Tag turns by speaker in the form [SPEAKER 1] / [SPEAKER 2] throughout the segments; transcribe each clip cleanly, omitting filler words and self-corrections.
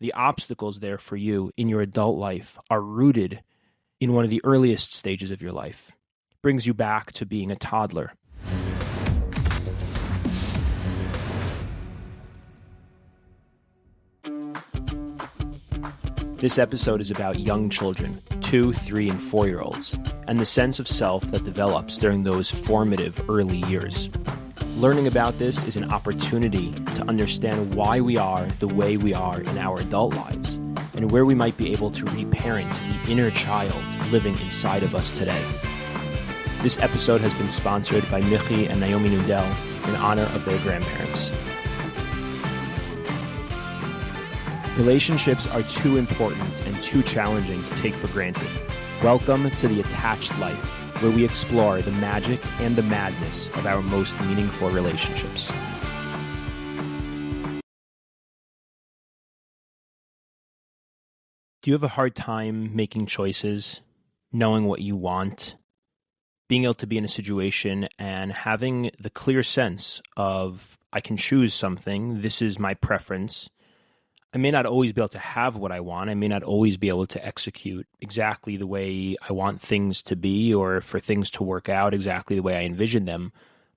[SPEAKER 1] the obstacles there for you in your adult life are rooted in one of the earliest stages of your life. It brings you back to being a toddler. This episode is about young children, 2, 3, and 4-year-olds, and the sense of self that develops during those formative early years. Learning about this is an opportunity to understand why we are the way we are in our adult lives, and where we might be able to reparent the inner child living inside of us today. This episode has been sponsored by Michi and Naomi Nudel in honor of their grandparents. Relationships are too important and too challenging to take for granted. Welcome to the Attached Life, where we explore the magic and the madness of our most meaningful relationships. Do you have a hard time making choices, knowing what you want, being able to be in a situation and having the clear sense of, I can choose something, this is my preference. I may not always be able to have what I want. I may not always be able to execute exactly the way I want things to be or for things to work out exactly the way I envision them.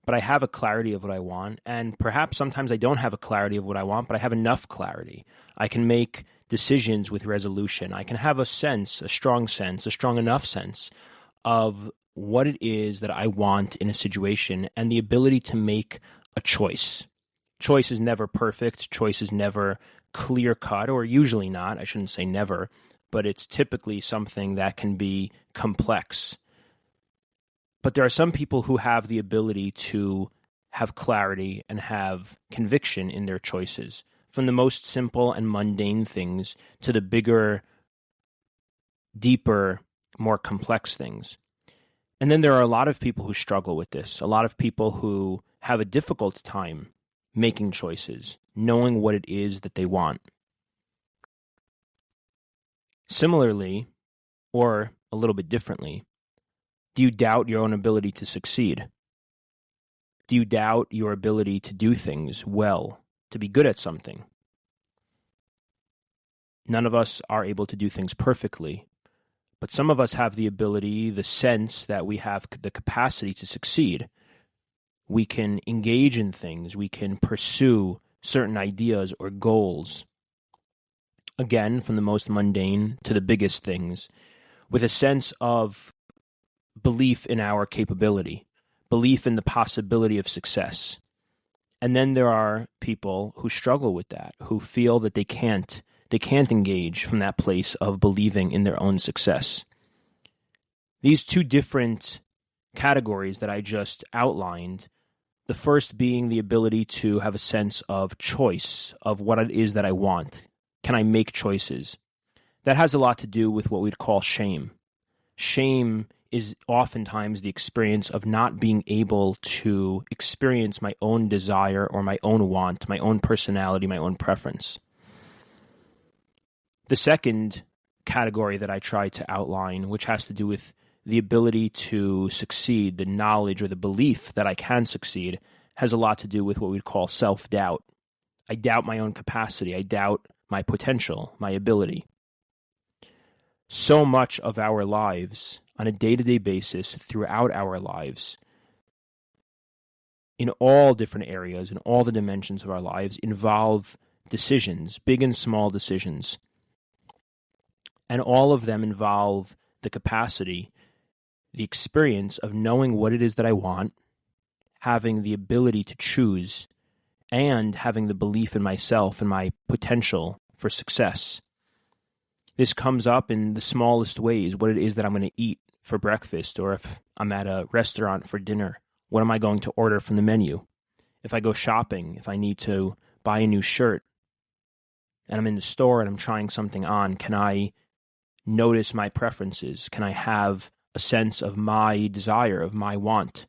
[SPEAKER 1] But I have a clarity of what I want. And perhaps sometimes I don't have a clarity of what I want, but I have enough clarity. I can make decisions with resolution. I can have a strong enough sense of what it is that I want in a situation and the ability to make a choice. Choice is never perfect. Choice is never clear cut, or usually not. I shouldn't say never, but it's typically something that can be complex. But there are some people who have the ability to have clarity and have conviction in their choices, from the most simple and mundane things to the bigger, deeper, more complex things. And then there are a lot of people who struggle with this, a lot of people who have a difficult time making choices, knowing what it is that they want. Similarly, or a little bit differently, do you doubt your own ability to succeed? Do you doubt your ability to do things well, to be good at something? None of us are able to do things perfectly, but some of us have the ability, the sense that we have the capacity to succeed. We can engage in things, we can pursue certain ideas or goals, again, from the most mundane to the biggest things, with a sense of belief in our capability, belief in the possibility of success. And then there are people who struggle with that, who feel that they can't engage from that place of believing in their own success. These two different categories that I just outlined, the first being the ability to have a sense of choice, of what it is that I want. Can I make choices? That has a lot to do with what we'd call shame. Shame is oftentimes the experience of not being able to experience my own desire or my own want, my own personality, my own preference. The second category that I try to outline, which has to do with the ability to succeed, the knowledge or the belief that I can succeed, has a lot to do with what we'd call self-doubt. I doubt my own capacity. I doubt my potential, my ability. So much of our lives, on a day-to-day basis, throughout our lives, in all different areas, in all the dimensions of our lives, involve decisions, big and small decisions. And all of them involve the capacity, the experience of knowing what it is that I want, having the ability to choose, and having the belief in myself and my potential for success. This comes up in the smallest ways, what it is that I'm going to eat for breakfast, or if I'm at a restaurant for dinner, what am I going to order from the menu? If I go shopping, if I need to buy a new shirt, and I'm in the store and I'm trying something on, can I notice my preferences? Can I have a sense of my desire, of my want?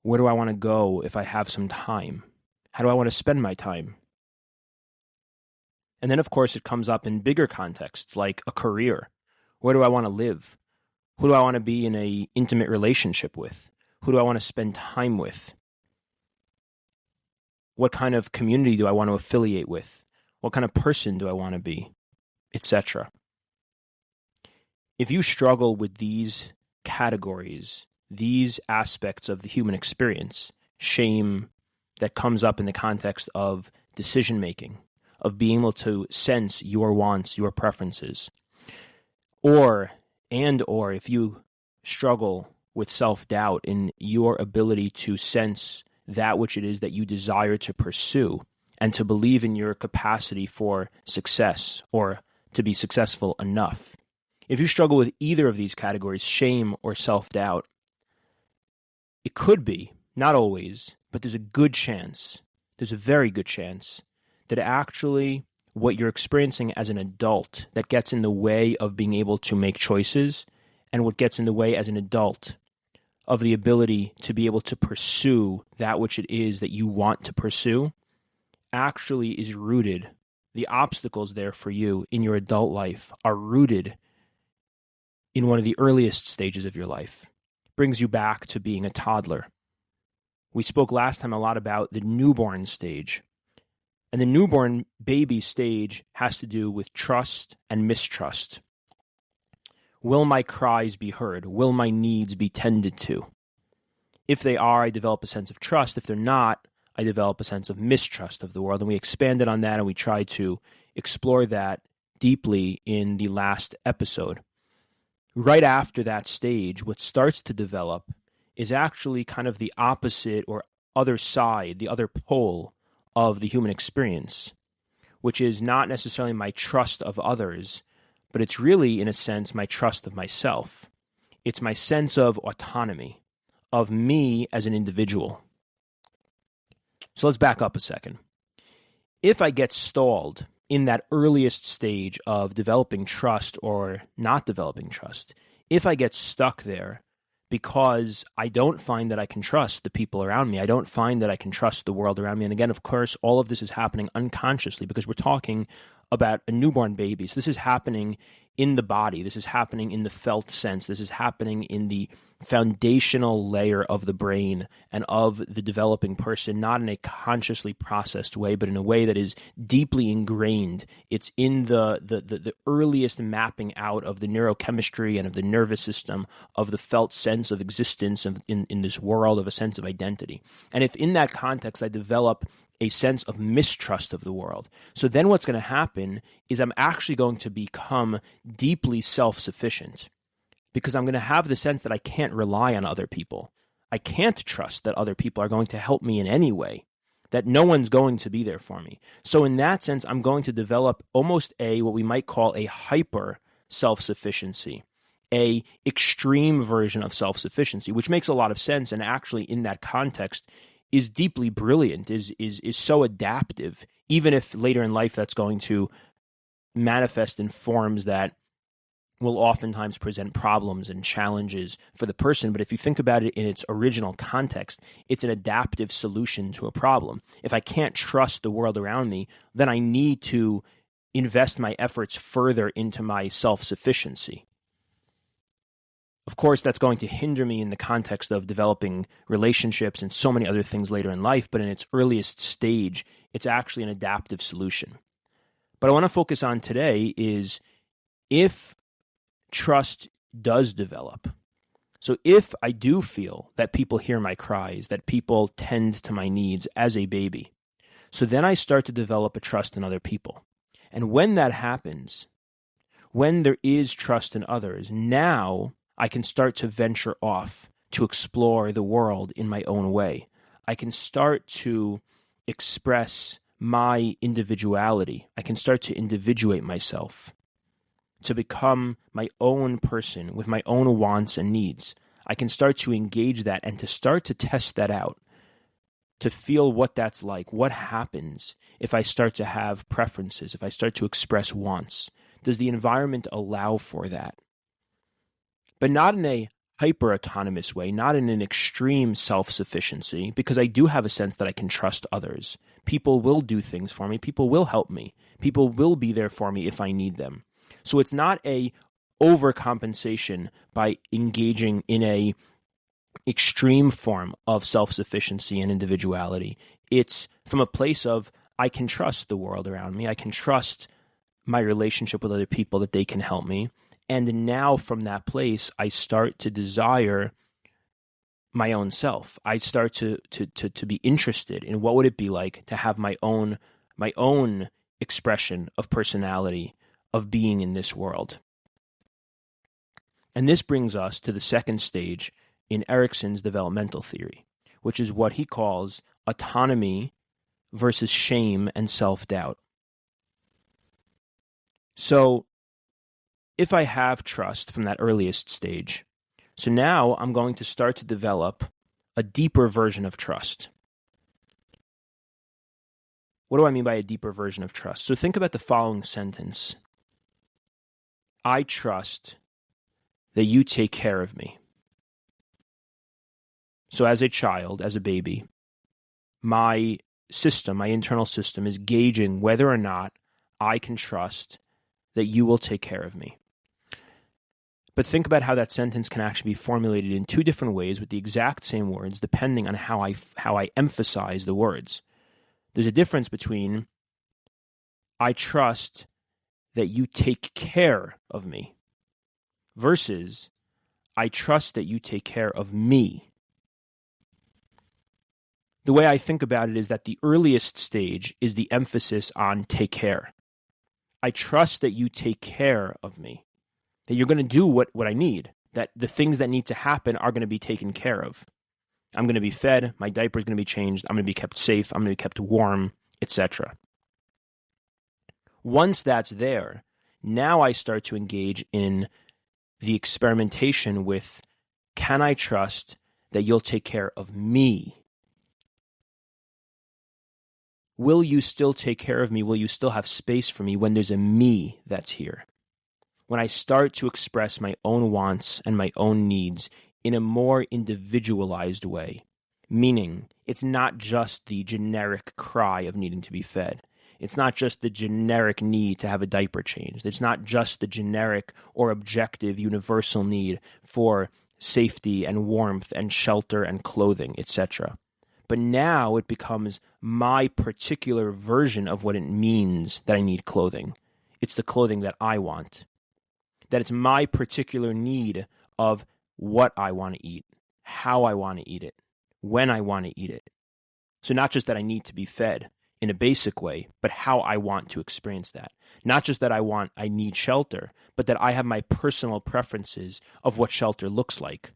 [SPEAKER 1] Where do I want to go if I have some time? How do I want to spend my time? And then, of course, it comes up in bigger contexts, like a career. Where do I want to live? Who do I want to be in an intimate relationship with? Who do I want to spend time with? What kind of community do I want to affiliate with? What kind of person do I want to be? Etc. If you struggle with these categories, these aspects of the human experience, shame that comes up in the context of decision making, of being able to sense your wants, your preferences, or if you struggle with self-doubt in your ability to sense that which it is that you desire to pursue and to believe in your capacity for success or to be successful enough. If you struggle with either of these categories, shame or self-doubt, it could be, not always, but there's a very good chance that actually what you're experiencing as an adult that gets in the way of being able to make choices and what gets in the way as an adult of the ability to be able to pursue that which it is that you want to pursue actually is rooted. The obstacles there for you in your adult life are rooted in one of the earliest stages of your life. Brings you back to being a toddler. We spoke last time a lot about the newborn stage. And the newborn baby stage has to do with trust and mistrust. Will my cries be heard? Will my needs be tended to? If they are, I develop a sense of trust. If they're not, I develop a sense of mistrust of the world. And we expanded on that and we tried to explore that deeply in the last episode. Right after that stage, what starts to develop is actually kind of the opposite or other side, the other pole of the human experience, which is not necessarily my trust of others, but it's really, in a sense, my trust of myself. It's my sense of autonomy, of me as an individual. So let's back up a second. If I get stalled in that earliest stage of developing trust or not developing trust, if I get stuck there because I don't find that I can trust the people around me, I don't find that I can trust the world around me. And again, of course, all of this is happening unconsciously because we're talking about a newborn baby. So this is happening in the body. This is happening in the felt sense. This is happening in the foundational layer of the brain and of the developing person, not in a consciously processed way, but in a way that is deeply ingrained. It's in the earliest mapping out of the neurochemistry and of the nervous system, of the felt sense of existence in this world, of a sense of identity. And if in that context I develop a sense of mistrust of the world. So then what's going to happen is I'm actually going to become deeply self-sufficient because I'm going to have the sense that I can't rely on other people. I can't trust that other people are going to help me in any way, that no one's going to be there for me. So in that sense, I'm going to develop almost what we might call a hyper self-sufficiency, a extreme version of self-sufficiency, which makes a lot of sense. And actually in that context is deeply brilliant, is so adaptive, even if later in life that's going to manifest in forms that will oftentimes present problems and challenges for the person. But if you think about it in its original context, it's an adaptive solution to a problem. If I can't trust the world around me, then I need to invest my efforts further into my self-sufficiency. Of course, that's going to hinder me in the context of developing relationships and so many other things later in life, but in its earliest stage, it's actually an adaptive solution. But I want to focus on today is if trust does develop. So if I do feel that people hear my cries, that people tend to my needs as a baby, so then I start to develop a trust in other people. And when that happens, when there is trust in others, now I can start to venture off to explore the world in my own way. I can start to express my individuality. I can start to individuate myself, to become my own person with my own wants and needs. I can start to engage that and to start to test that out, to feel what that's like. What happens if I start to have preferences, if I start to express wants? Does the environment allow for that? But not in a hyper-autonomous way, not in an extreme self-sufficiency, because I do have a sense that I can trust others. People will do things for me. People will help me. People will be there for me if I need them. So it's not a overcompensation by engaging in a extreme form of self-sufficiency and individuality. It's from a place of, I can trust the world around me. I can trust my relationship with other people that they can help me. And now from that place, I start to desire my own self. I start to be interested in what would it be like to have my own expression of personality, of being in this world. And this brings us to the second stage in Erikson's developmental theory, which is what he calls autonomy versus shame and self-doubt. So if I have trust from that earliest stage, so now I'm going to start to develop a deeper version of trust. What do I mean by a deeper version of trust? So think about the following sentence. I trust that you take care of me. So as a child, as a baby, my internal system is gauging whether or not I can trust that you will take care of me. But think about how that sentence can actually be formulated in two different ways with the exact same words, depending on how I emphasize the words. There's a difference between I trust that you take care of me versus I trust that you take care of me. The way I think about it is that the earliest stage is the emphasis on take care. I trust that you take care of me, that you're going to do what I need, that the things that need to happen are going to be taken care of. I'm going to be fed, my diaper is going to be changed, I'm going to be kept safe, I'm going to be kept warm, etc. Once that's there, now I start to engage in the experimentation with, can I trust that you'll take care of me? Will you still take care of me? Will you still have space for me when there's a me that's here? When I start to express my own wants and my own needs in a more individualized way, meaning it's not just the generic cry of needing to be fed. It's not just the generic need to have a diaper changed. It's not just the generic or objective universal need for safety and warmth and shelter and clothing, etc. But now it becomes my particular version of what it means that I need clothing. It's the clothing that I want. That it's my particular need of what I want to eat, how I want to eat it, when I want to eat it. So not just that I need to be fed in a basic way, but how I want to experience that. Not just that I need shelter, but that I have my personal preferences of what shelter looks like,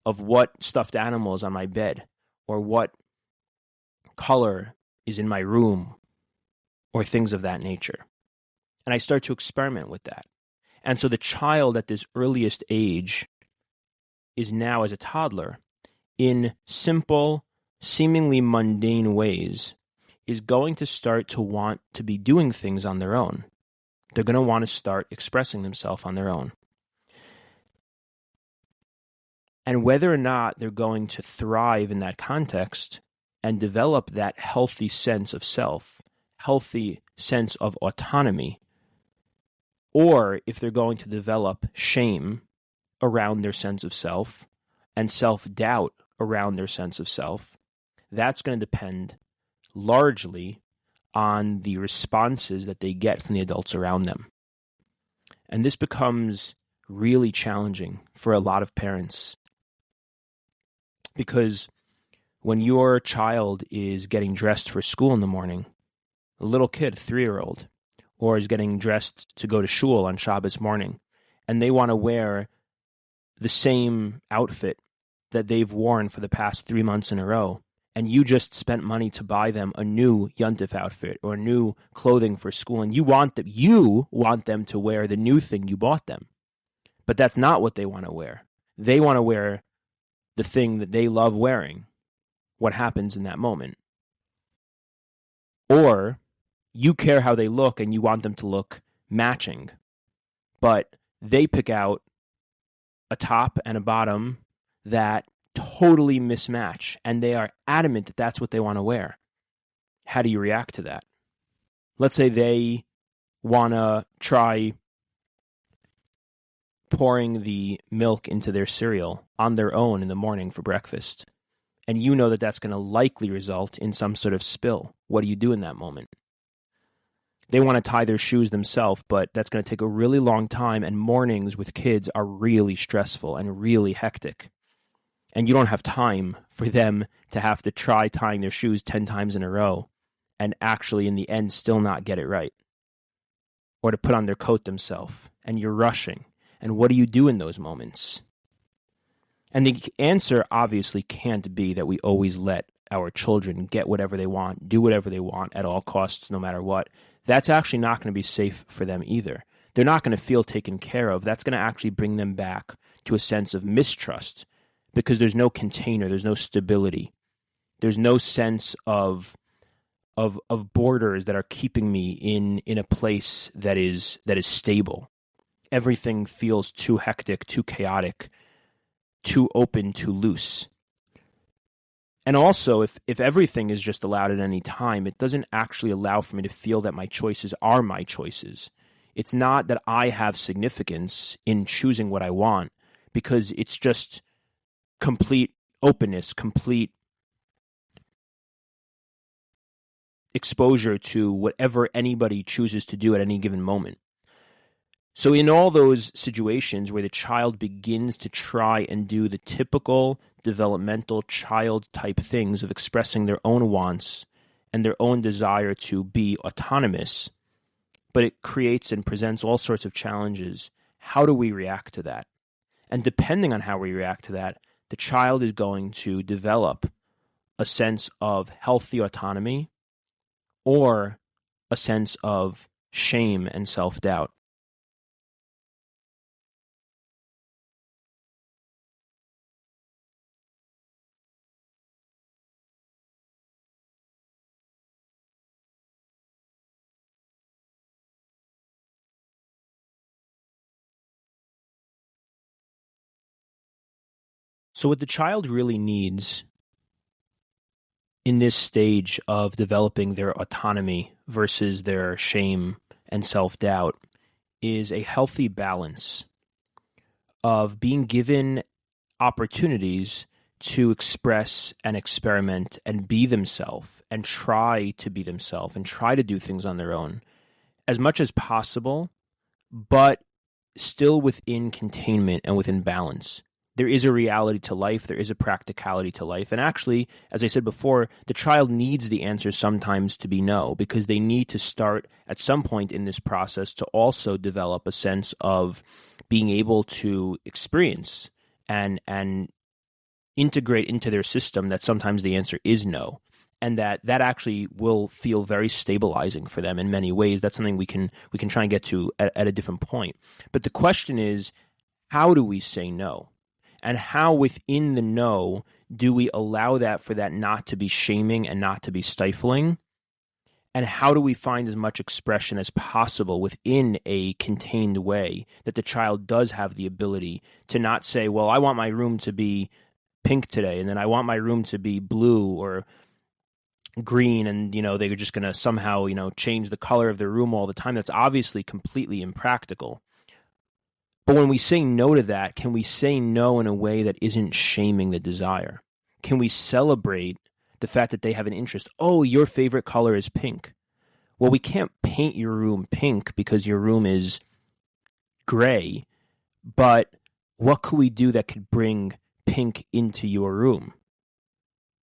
[SPEAKER 1] of what stuffed animal is on my bed, or what color is in my room, or things of that nature. And I start to experiment with that. And so the child at this earliest age is now, as a toddler, in simple, seemingly mundane ways, is going to start to want to be doing things on their own. They're going to want to start expressing themselves on their own. And whether or not they're going to thrive in that context and develop that healthy sense of self, healthy sense of autonomy, or if they're going to develop shame around their sense of self and self-doubt around their sense of self, that's going to depend largely on the responses that they get from the adults around them. And this becomes really challenging for a lot of parents, because when your child is getting dressed for school in the morning, a little kid, 3-year-old, or is getting dressed to go to shul on Shabbos morning, and they want to wear the same outfit that they've worn for the past 3 months in a row, and you just spent money to buy them a new Yontif outfit or new clothing for school, and you want them to wear the new thing you bought them. But that's not what they want to wear. They want to wear the thing that they love wearing, what happens in that moment. Or you care how they look and you want them to look matching, but they pick out a top and a bottom that totally mismatch, and they are adamant that that's what they want to wear. How do you react to that? Let's say they want to try pouring the milk into their cereal on their own in the morning for breakfast, and you know that that's going to likely result in some sort of spill. What do you do in that moment? They want to tie their shoes themselves, but that's going to take a really long time, and mornings with kids are really stressful and really hectic. And you don't have time for them to have to try tying their shoes 10 times in a row and actually in the end still not get it right. Or to put on their coat themselves, and you're rushing. And what do you do in those moments? And the answer obviously can't be that we always let our children get whatever they want, do whatever they want at all costs, no matter what. That's actually not going to be safe for them either. They're not going to feel taken care of. That's going to actually bring them back to a sense of mistrust because there's no container, there's no stability. There's no sense of borders that are keeping me in a place that is stable. Everything feels too hectic, too chaotic, too open, too loose. And also, if everything is just allowed at any time, it doesn't actually allow for me to feel that my choices are my choices. It's not that I have significance in choosing what I want, because it's just complete openness, complete exposure to whatever anybody chooses to do at any given moment. So in all those situations where the child begins to try and do the typical developmental child-type things of expressing their own wants and their own desire to be autonomous, but it creates and presents all sorts of challenges, how do we react to that? And depending on how we react to that, the child is going to develop a sense of healthy autonomy or a sense of shame and self-doubt. So what the child really needs in this stage of developing their autonomy versus their shame and self-doubt is a healthy balance of being given opportunities to express and experiment and be themselves and try to be themselves and try to do things on their own as much as possible, but still within containment and within balance. There is a reality to life. There is a practicality to life. And actually, as I said before, the child needs the answer sometimes to be no, because they need to start at some point in this process to also develop a sense of being able to experience and integrate into their system that sometimes the answer is no. And that actually will feel very stabilizing for them in many ways. That's something we can try and get to at a different point. But the question is, how do we say no? And how within the no do we allow that for that not to be shaming and not to be stifling? And how do we find as much expression as possible within a contained way that the child does have the ability to not say, well, I want my room to be pink today, and then I want my room to be blue or green, and they're just going to somehow change the color of their room all the time. That's obviously completely impractical. But when we say no to that, can we say no in a way that isn't shaming the desire? Can we celebrate the fact that they have an interest? Oh, your favorite color is pink. Well, we can't paint your room pink because your room is gray, but what could we do that could bring pink into your room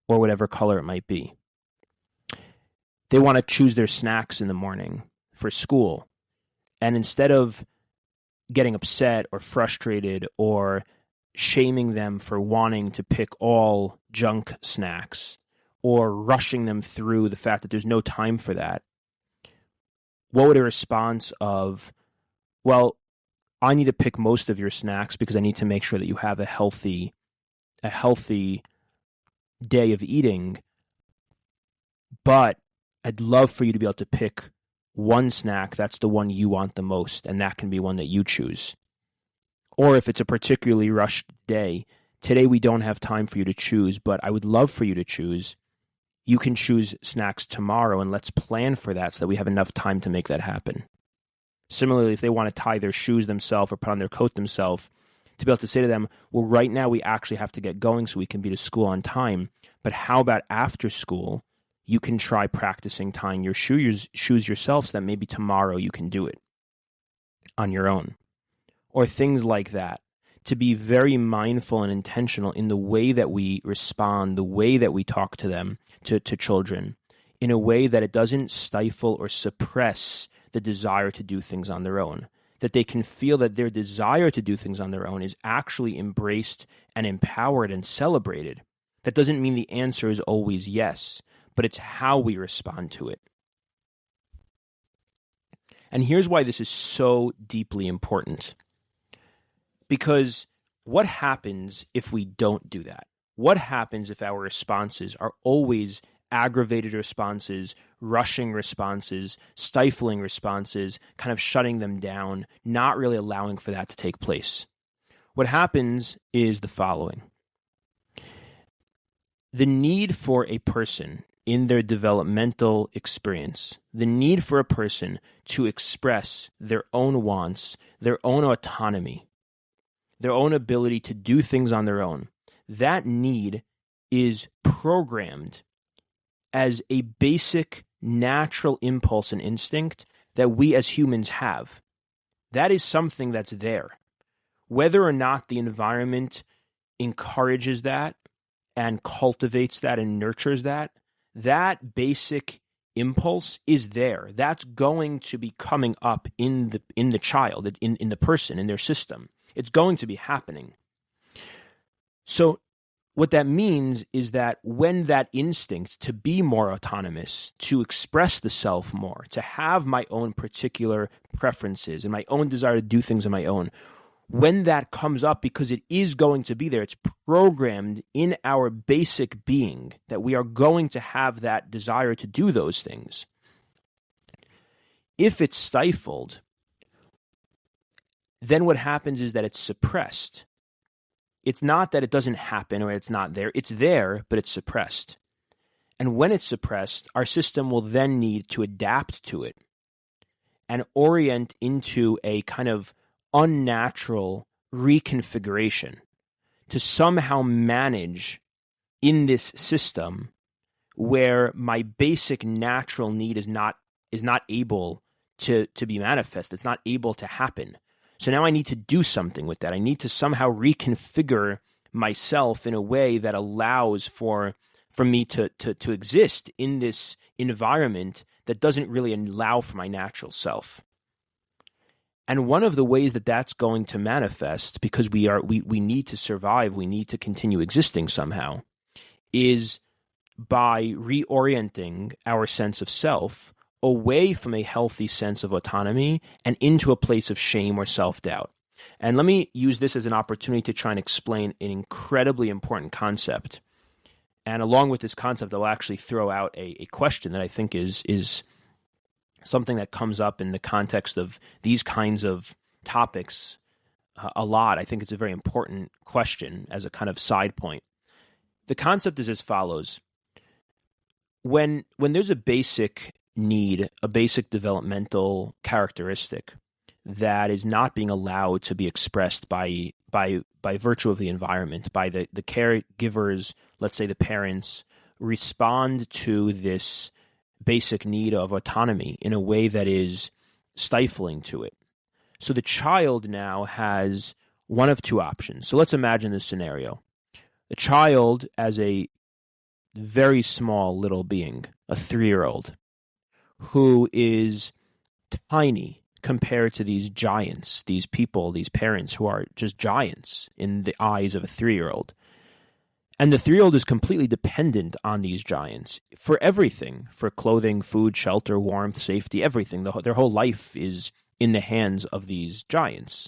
[SPEAKER 1] or whatever color it might be? They want to choose their snacks in the morning for school. And instead of getting upset or frustrated or shaming them for wanting to pick all junk snacks or rushing them through the fact that there's no time for that, what would a response of, well, I need to pick most of your snacks because I need to make sure that you have a healthy day of eating, but I'd love for you to be able to pick one snack that's the one you want the most, and that can be one that you choose. Or if it's a particularly rushed day, today we don't have time for you to choose, but I would love for you to choose. You can choose snacks tomorrow, and let's plan for that so that we have enough time to make that happen. Similarly, if they want to tie their shoes themselves or put on their coat themselves, to be able to say to them, well, right now we actually have to get going so we can be to school on time, but how about after school? you can try practicing tying your shoes yourself so that maybe tomorrow you can do it on your own. Or things like that. To be very mindful and intentional in the way that we respond, the way that we talk to them, to children, in a way that it doesn't stifle or suppress the desire to do things on their own. That they can feel that their desire to do things on their own is actually embraced and empowered and celebrated. That doesn't mean the answer is always yes, but it's how we respond to it. And here's why this is so deeply important. Because what happens if we don't do that? What happens if our responses are always aggravated responses, rushing responses, stifling responses, kind of shutting them down, not really allowing for that to take place? What happens is the following. The need for a person in their developmental experience, the need for a person to express their own wants, their own autonomy, their own ability to do things on their own, that need is programmed as a basic natural impulse and instinct that we as humans have. That is something that's there. Whether or not the environment encourages that and cultivates that and nurtures that, that basic impulse is there. That's going to be coming up in the child, in the person, in their system. It's going to be happening. So what that means is that when that instinct to be more autonomous, to express the self more, to have my own particular preferences and my own desire to do things on my own, when that comes up, because it is going to be there, it's programmed in our basic being that we are going to have that desire to do those things. If it's stifled, then what happens is that it's suppressed. It's not that it doesn't happen or it's not there. It's there, but it's suppressed. And when it's suppressed, our system will then need to adapt to it and orient into a kind of unnatural reconfiguration to somehow manage in this system where my basic natural need is not able to be manifest. It's not able to happen. So now I need to do something with that. I need to somehow reconfigure myself in a way that allows for me to exist in this environment that doesn't really allow for my natural self. And one of the ways that that's going to manifest, because we need to survive, we need to continue existing somehow, is by reorienting our sense of self away from a healthy sense of autonomy and into a place of shame or self-doubt. And let me use this as an opportunity to try and explain an incredibly important concept. And along with this concept, I'll actually throw out a question that I think is something that comes up in the context of these kinds of topics a lot. I think it's a very important question as a kind of side point. The concept is as follows. When there's a basic need, a basic developmental characteristic that is not being allowed to be expressed by virtue of the environment, by the caregivers, let's say the parents, respond to this basic need of autonomy in a way that is stifling to it. So the child now has one of two options. So let's imagine this scenario. The child as a very small little being, a 3-year-old, who is tiny compared to these giants, these people, these parents who are just giants in the eyes of a 3-year-old. And the 3-year-old is completely dependent on these giants for everything, for clothing, food, shelter, warmth, safety, everything. Their whole life is in the hands of these giants.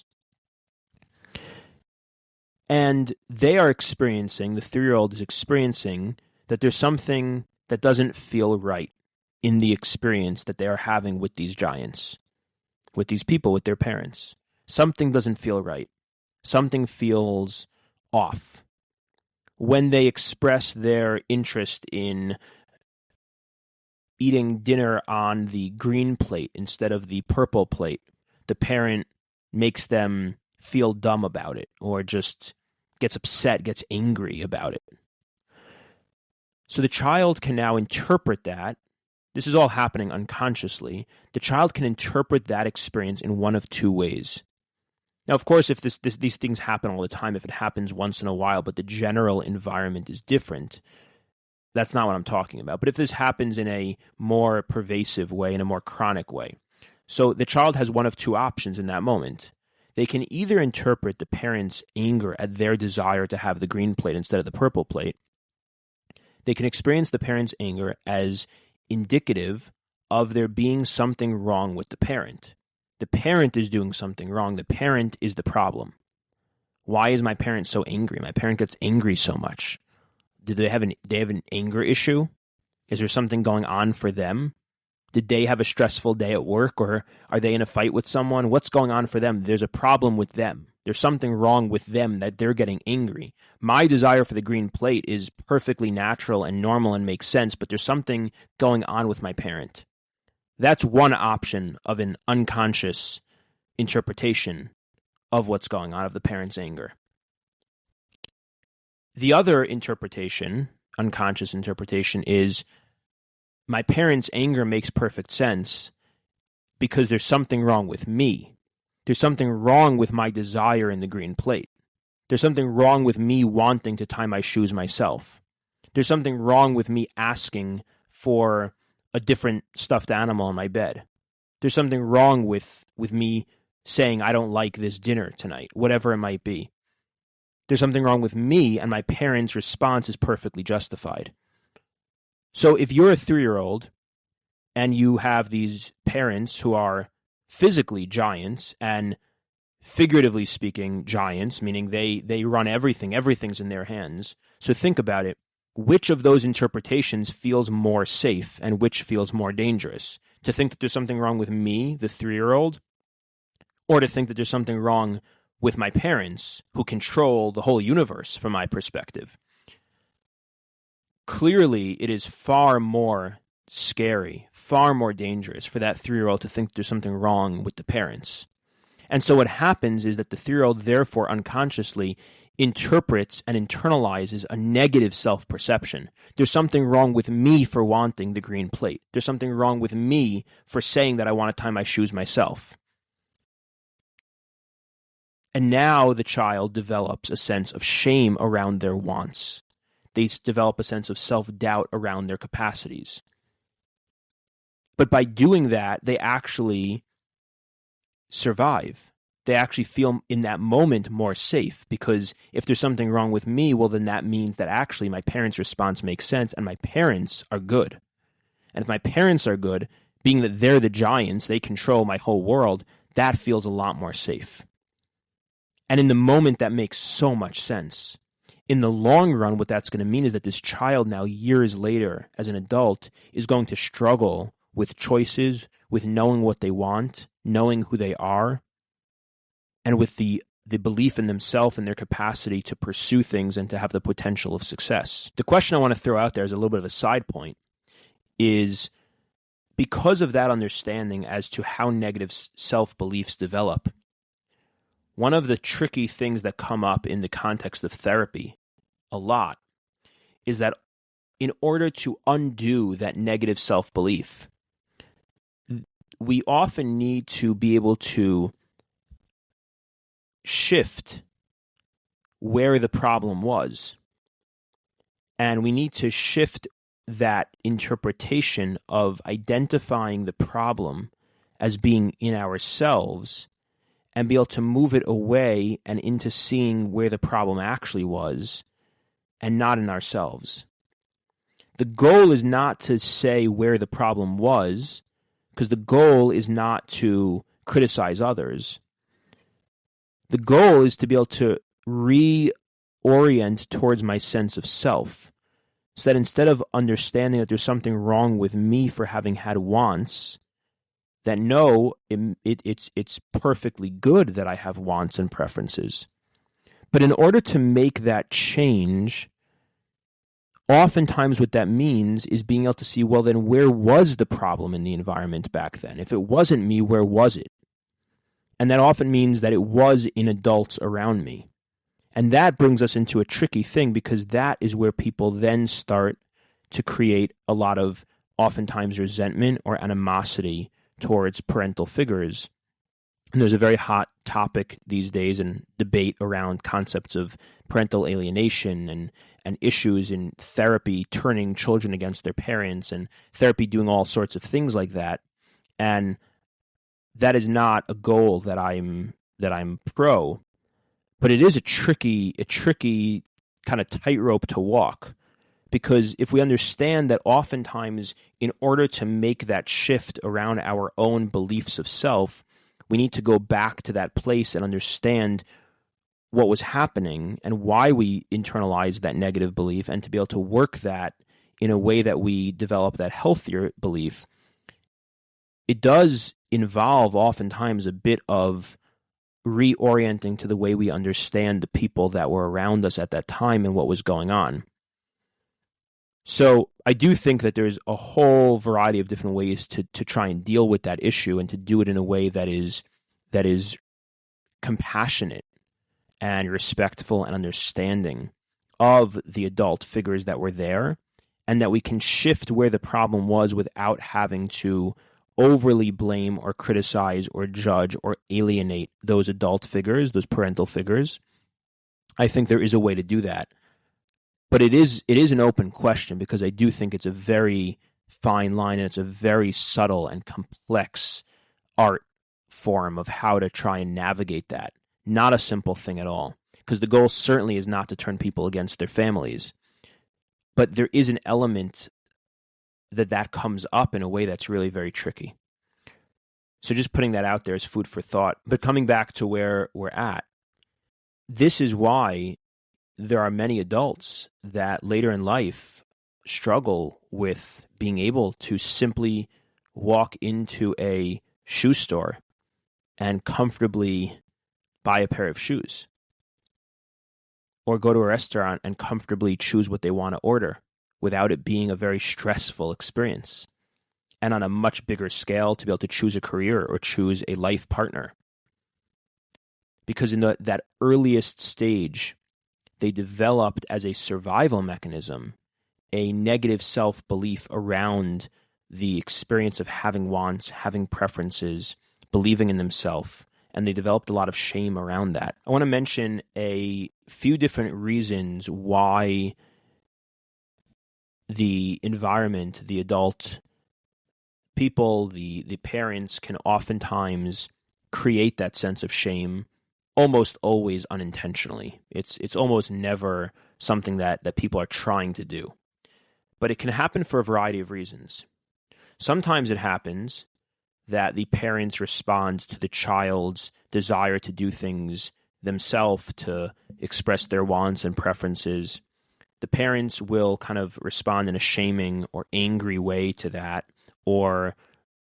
[SPEAKER 1] And they are experiencing, the 3-year-old is experiencing that there's something that doesn't feel right in the experience that they are having with these giants, with these people, with their parents. Something doesn't feel right. Something feels off. When they express their interest in eating dinner on the green plate instead of the purple plate, the parent makes them feel dumb about it or just gets upset, gets angry about it. So the child can now interpret that. This is all happening unconsciously. The child can interpret that experience in one of two ways. Now, of course, if these things happen all the time, if it happens once in a while, but the general environment is different, that's not what I'm talking about. But if this happens in a more pervasive way, in a more chronic way, so the child has one of two options in that moment. They can either interpret the parent's anger at their desire to have the green plate instead of the purple plate. They can experience the parent's anger as indicative of there being something wrong with the parent. The parent is doing something wrong. The parent is the problem. Why is my parent so angry? My parent gets angry so much. Do they have an anger issue? Is there something going on for them? Did they have a stressful day at work, or are they in a fight with someone? What's going on for them? There's a problem with them. There's something wrong with them that they're getting angry. My desire for the green plate is perfectly natural and normal and makes sense, but there's something going on with my parent. That's one option of an unconscious interpretation of what's going on, of the parent's anger. The other interpretation, unconscious interpretation, is my parent's anger makes perfect sense because there's something wrong with me. There's something wrong with my desire in the green plate. There's something wrong with me wanting to tie my shoes myself. There's something wrong with me asking for a different stuffed animal in my bed. There's something wrong with me saying I don't like this dinner tonight, whatever it might be. There's something wrong with me, and my parents' response is perfectly justified. So if you're a 3-year-old and you have these parents who are physically giants and figuratively speaking giants, meaning they run everything, everything's in their hands. So think about it. Which of those interpretations feels more safe and which feels more dangerous? To think that there's something wrong with me, the 3-year-old, or to think that there's something wrong with my parents who control the whole universe from my perspective? Clearly, it is far more scary, far more dangerous for that 3-year-old to think there's something wrong with the parents. And so what happens is that the 3-year-old therefore unconsciously interprets and internalizes a negative self-perception. There's something wrong with me for wanting the green plate. There's something wrong with me for saying that I want to tie my shoes myself. And now the child develops a sense of shame around their wants. They develop a sense of self-doubt around their capacities. But by doing that, they actually survive. They actually feel in that moment more safe, because if there's something wrong with me, well, then that means that actually my parents' response makes sense and my parents are good. And if my parents are good, being that they're the giants, they control my whole world, that feels a lot more safe. And in the moment, that makes so much sense. In the long run, what that's going to mean is that this child now, years later, as an adult, is going to struggle with choices, with knowing what they want, knowing who they are, and with the belief in themselves and their capacity to pursue things and to have the potential of success. The question I want to throw out there as a little bit of a side point is, because of that understanding as to how negative self-beliefs develop, one of the tricky things that come up in the context of therapy a lot is that in order to undo that negative self-belief, we often need to be able to shift where the problem was. And we need to shift that interpretation of identifying the problem as being in ourselves and be able to move it away and into seeing where the problem actually was and not in ourselves. The goal is not to say where the problem was, because the goal is not to criticize others. The goal is to be able to reorient towards my sense of self, so that instead of understanding that there's something wrong with me for having had wants, that no, it's perfectly good that I have wants and preferences. But in order to make that change, oftentimes what that means is being able to see, well, then where was the problem in the environment back then? If it wasn't me, where was it? And that often means that it was in adults around me. And that brings us into a tricky thing, because that is where people then start to create a lot of oftentimes resentment or animosity towards parental figures. And there's a very hot topic these days and debate around concepts of parental alienation and issues in therapy turning children against their parents, and therapy doing all sorts of things like that. And that is not a goal that I'm pro, but it is a tricky kind of tightrope to walk. Because if we understand that oftentimes in order to make that shift around our own beliefs of self, we need to go back to that place and understand what was happening and why we internalized that negative belief, and to be able to work that in a way that we develop that healthier belief. It does involve oftentimes a bit of reorienting to the way we understand the people that were around us at that time and what was going on. So I do think that there's a whole variety of different ways to try and deal with that issue, and to do it in a way that is compassionate and respectful and understanding of the adult figures that were there, and that we can shift where the problem was without having to overly blame or criticize or judge or alienate those adult figures, those parental figures. I think there is a way to do that. But it is an open question, because I do think it's a very fine line, and it's a very subtle and complex art form of how to try and navigate that. Not a simple thing at all, because the goal certainly is not to turn people against their families. But there is an element that comes up in a way that's really very tricky. So just putting that out there as food for thought. But coming back to where we're at, this is why there are many adults that later in life struggle with being able to simply walk into a shoe store and comfortably buy a pair of shoes, or go to a restaurant and comfortably choose what they want to order without it being a very stressful experience, and on a much bigger scale to be able to choose a career or choose a life partner. Because in that earliest stage, they developed as a survival mechanism a negative self-belief around the experience of having wants, having preferences, believing in themselves, and they developed a lot of shame around that. I want to mention a few different reasons why the environment, the adult people, the parents can oftentimes create that sense of shame, almost always unintentionally. It's almost never something that people are trying to do. But it can happen for a variety of reasons. Sometimes it happens that the parents respond to the child's desire to do things themselves, to express their wants and preferences. The parents will kind of respond in a shaming or angry way to that, or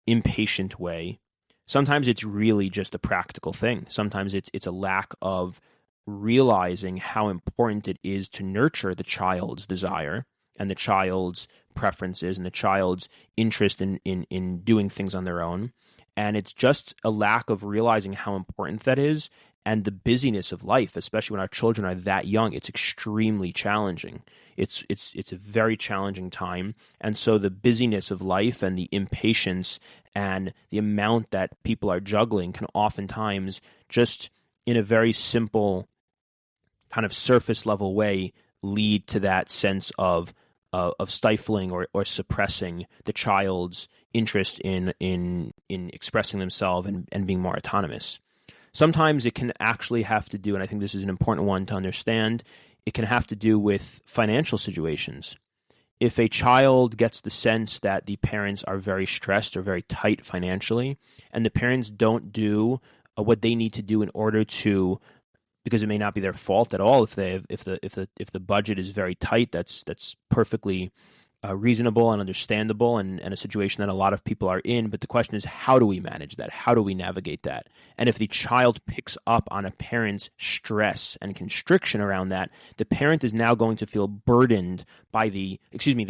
[SPEAKER 1] impatient way. Sometimes it's really just a practical thing. Sometimes it's a lack of realizing how important it is to nurture the child's desire and the child's preferences and the child's interest in doing things on their own. And it's just a lack of realizing how important that is. And the busyness of life, especially when our children are that young, it's extremely challenging. It's a very challenging time. And so the busyness of life and the impatience and the amount that people are juggling can oftentimes, just in a very simple kind of surface level way, lead to that sense of stifling or suppressing the child's interest in expressing themselves and being more autonomous. Sometimes it can actually have to do, and I think this is an important one to understand, it can have to do with financial situations. If a child gets the sense that the parents are very stressed or very tight financially, and the parents don't do what they need to do in order to, because it may not be their fault at all if the budget is very tight, that's perfectly reasonable and understandable, and a situation that a lot of people are in. But the question is, how do we manage that? How do we navigate that? And if the child picks up on a parent's stress and constriction around that, the parent is now going to feel burdened by the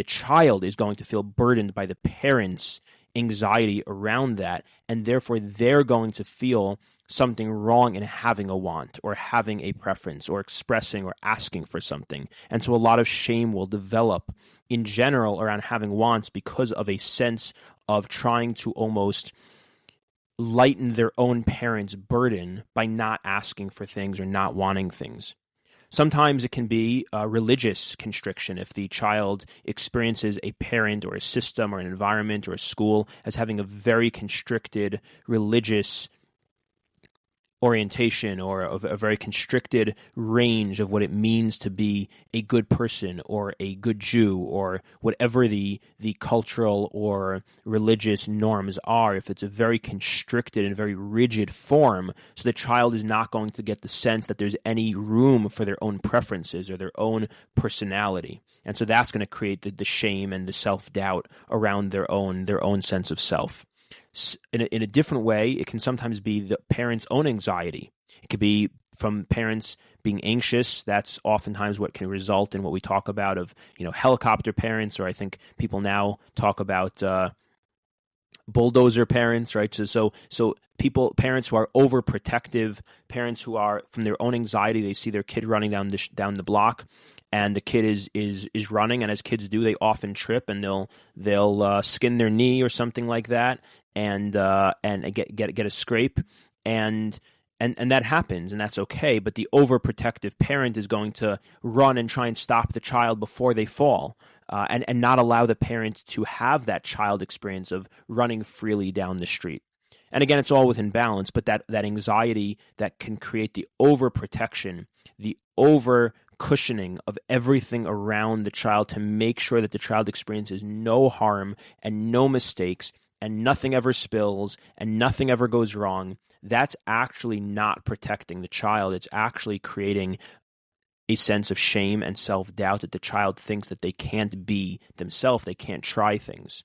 [SPEAKER 1] child is going to feel burdened by the parent's anxiety around that, and therefore they're going to feel something wrong in having a want or having a preference or expressing or asking for something. And so a lot of shame will develop in general around having wants because of a sense of trying to almost lighten their own parents' burden by not asking for things or not wanting things. Sometimes it can be religious constriction if the child experiences a parent or a system or an environment or a school as having a very constricted religious orientation or a very constricted range of what it means to be a good person or a good Jew or whatever the cultural or religious norms are. If it's a very constricted and very rigid form, so the child is not going to get the sense that there's any room for their own preferences or their own personality. And so that's going to create the shame and the self-doubt around their own sense of self. In a different way, it can sometimes be the parent's own anxiety. It could be from parents being anxious. That's oftentimes what can result in what we talk about of, helicopter parents, or I think people now talk about bulldozer parents, right? So parents who are overprotective, parents who are, from their own anxiety, they see their kid running down the block, and the kid is running, and as kids do, they often trip and they'll skin their knee or something like that, and get a scrape, and that happens, and that's okay. But the overprotective parent is going to run and try and stop the child before they fall, and not allow the parent to have that child experience of running freely down the street. And again, it's all within balance, but that anxiety that can create the overprotection, the over cushioning of everything around the child to make sure that the child experiences no harm and no mistakes and nothing ever spills and nothing ever goes wrong, that's actually not protecting the child. It's actually creating a sense of shame and self-doubt that the child thinks that they can't be themselves, they can't try things.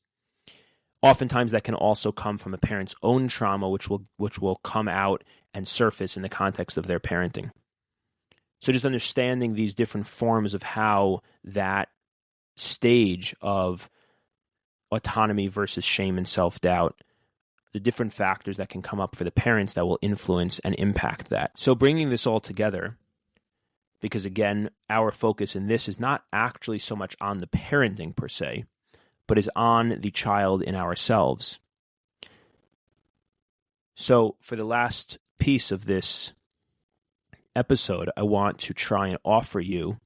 [SPEAKER 1] Oftentimes that can also come from a parent's own trauma, which will come out and surface in the context of their parenting. So just understanding these different forms of how that stage of autonomy versus shame and self-doubt, the different factors that can come up for the parents that will influence and impact that. So bringing this all together, because again, our focus in this is not actually so much on the parenting per se, but is on the child in ourselves. So for the last piece of this episode, I want to try and offer you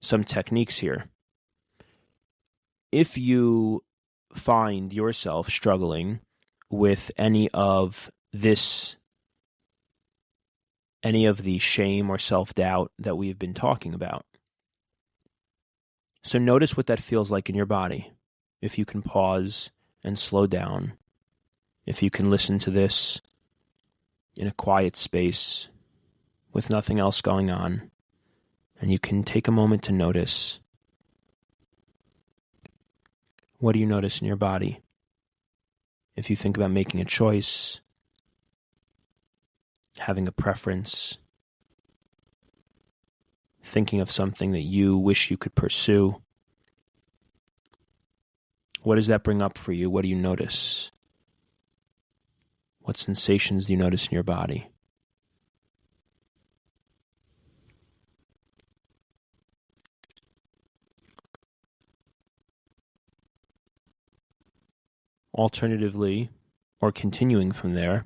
[SPEAKER 1] some techniques here. If you find yourself struggling with any of the shame or self-doubt that we've been talking about, so notice what that feels like in your body. If you can pause and slow down, if you can listen to this in a quiet space with nothing else going on, and you can take a moment to notice, what do you notice in your body? If you think about making a choice, having a preference, thinking of something that you wish you could pursue, what does that bring up for you? What do you notice? What sensations do you notice in your body? Alternatively, or continuing from there,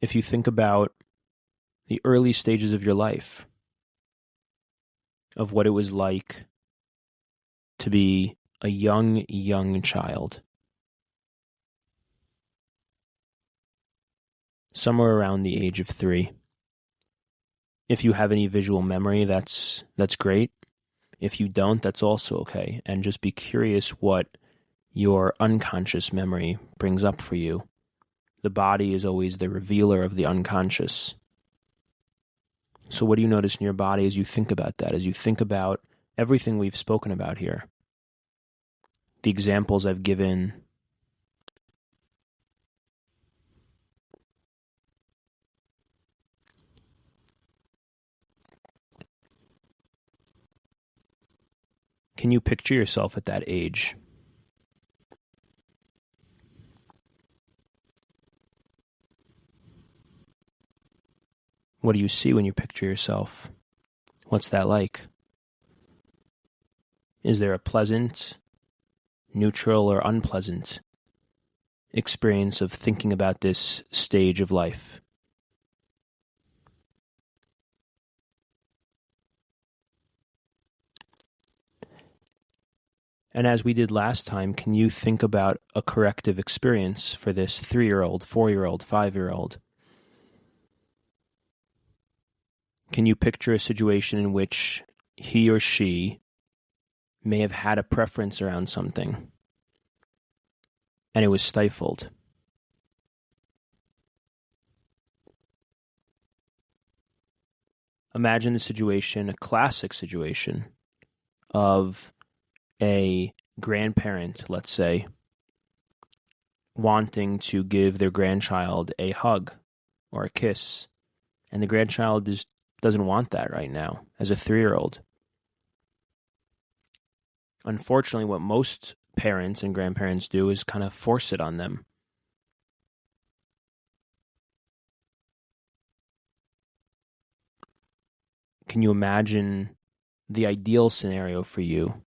[SPEAKER 1] if you think about the early stages of your life, of what it was like to be a young child, somewhere around the age of 3. If you have any visual memory, that's great. If you don't, that's also okay. And just be curious what your unconscious memory brings up for you. The body is always the revealer of the unconscious. So what do you notice in your body as you think about that, as you think about everything we've spoken about here? The examples I've given, can you picture yourself at that age? What do you see when you picture yourself? What's that like? Is there a pleasant, neutral, or unpleasant experience of thinking about this stage of life? And as we did last time, can you think about a corrective experience for this 3-year-old, 4-year-old, 5-year-old? Can you picture a situation in which he or she may have had a preference around something and it was stifled? Imagine the situation, a classic situation, of a grandparent, let's say, wanting to give their grandchild a hug or a kiss, and the grandchild doesn't want that right now as a 3-year-old. Unfortunately, what most parents and grandparents do is kind of force it on them. Can you imagine the ideal scenario for you?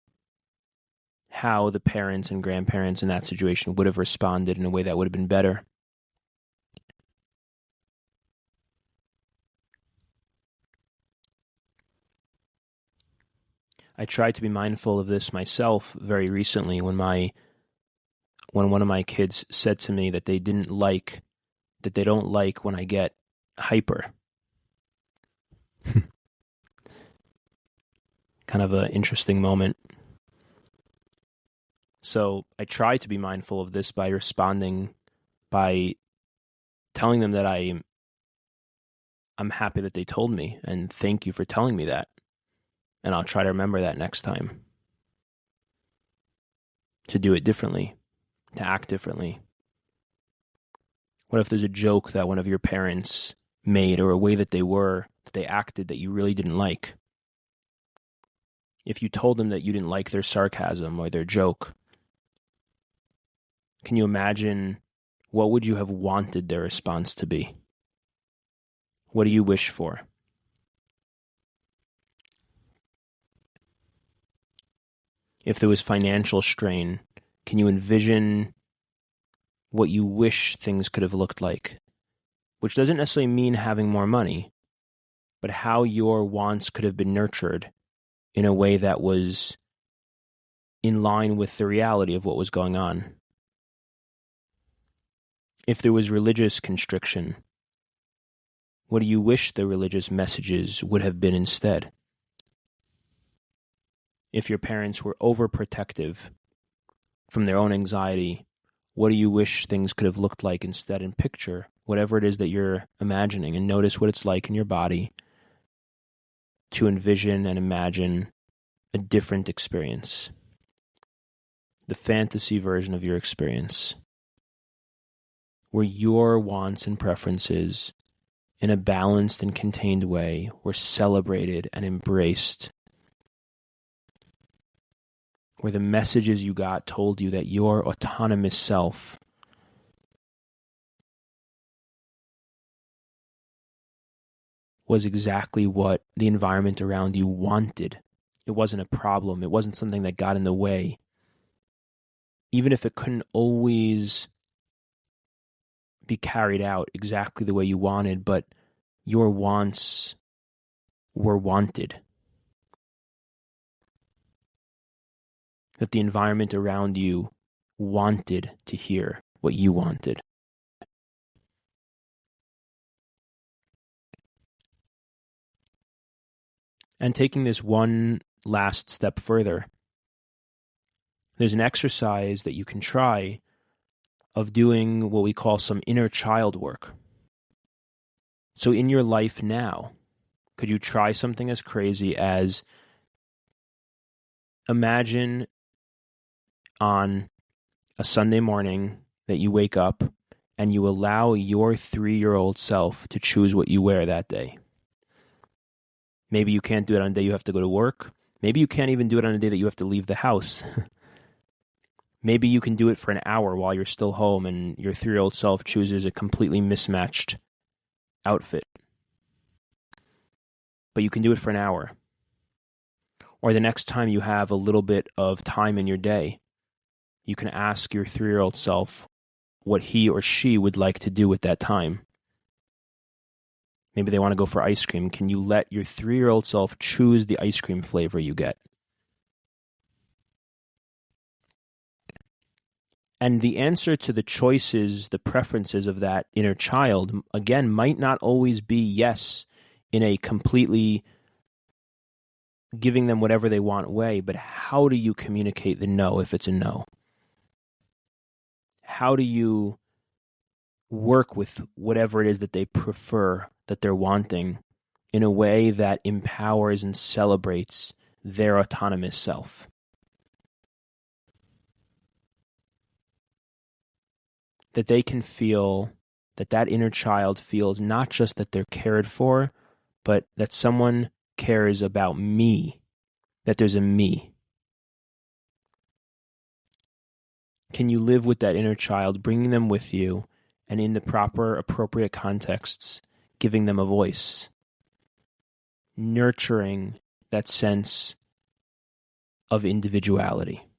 [SPEAKER 1] How the parents and grandparents in that situation would have responded in a way that would have been better? I tried to be mindful of this myself very recently when one of my kids said to me that they don't like when I get hyper. Kind of an interesting moment. So I try to be mindful of this by responding, by telling them that I'm happy that they told me and thank you for telling me that. And I'll try to remember that next time. To do it differently, to act differently. What if there's a joke that one of your parents made or a way that they acted that you really didn't like? If you told them that you didn't like their sarcasm or their joke, can you imagine what would you have wanted their response to be? What do you wish for? If there was financial strain, can you envision what you wish things could have looked like? Which doesn't necessarily mean having more money, but how your wants could have been nurtured in a way that was in line with the reality of what was going on. If there was religious constriction, what do you wish the religious messages would have been instead? If your parents were overprotective from their own anxiety, what do you wish things could have looked like instead? And picture whatever it is that you're imagining and notice what it's like in your body to envision and imagine a different experience. The fantasy version of your experience, where your wants and preferences, in a balanced and contained way, were celebrated and embraced, where the messages you got told you that your autonomous self was exactly what the environment around you wanted. It wasn't a problem. It wasn't something that got in the way. Even if it couldn't always be carried out exactly the way you wanted, but your wants were wanted. That the environment around you wanted to hear what you wanted. And taking this one last step further, there's an exercise that you can try of doing what we call some inner child work. So in your life now, could you try something as crazy as imagine on a Sunday morning that you wake up and you allow your 3-year-old self to choose what you wear that day. Maybe you can't do it on a day you have to go to work. Maybe you can't even do it on a day that you have to leave the house. Maybe you can do it for an hour while you're still home and your 3-year-old self chooses a completely mismatched outfit. but you can do it for an hour. Or the next time you have a little bit of time in your day, you can ask your 3-year-old self what he or she would like to do with that time. Maybe they want to go for ice cream. Can you let your 3-year-old self choose the ice cream flavor you get? And the answer to the choices, the preferences of that inner child, again, might not always be yes in a completely giving them whatever they want way, but how do you communicate the no if it's a no? How do you work with whatever it is that they prefer, that they're wanting, in a way that empowers and celebrates their autonomous self? That they can feel, that inner child feels not just that they're cared for, but that someone cares about me, that there's a me. Can you live with that inner child, bringing them with you, and in the proper, appropriate contexts, giving them a voice, nurturing that sense of individuality?